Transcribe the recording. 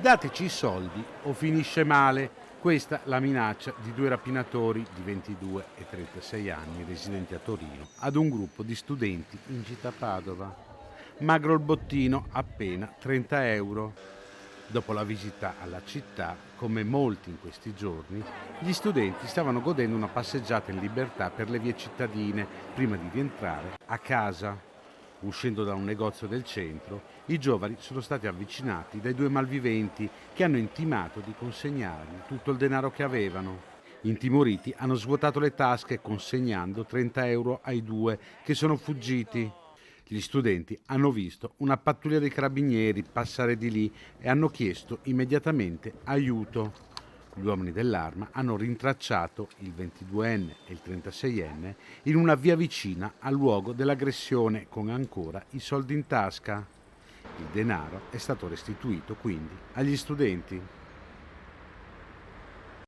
Dateci i soldi o finisce male. Questa la minaccia di due rapinatori di 22 e 36 anni residenti a Torino ad un gruppo di studenti in gita a Padova. Magro il bottino, appena 30 euro. Dopo la visita alla città, come molti in questi giorni, gli studenti stavano godendo una passeggiata in libertà per le vie cittadine prima di rientrare a casa. Uscendo da un negozio del centro, i giovani sono stati avvicinati dai due malviventi che hanno intimato di consegnargli tutto il denaro che avevano. Intimoriti hanno svuotato le tasche consegnando 30 euro ai due che sono fuggiti. Gli studenti hanno visto una pattuglia dei carabinieri passare di lì e hanno chiesto immediatamente aiuto. Gli uomini dell'arma hanno rintracciato il 22enne e il 36enne in una via vicina al luogo dell'aggressione con ancora i soldi in tasca. Il denaro è stato restituito quindi agli studenti.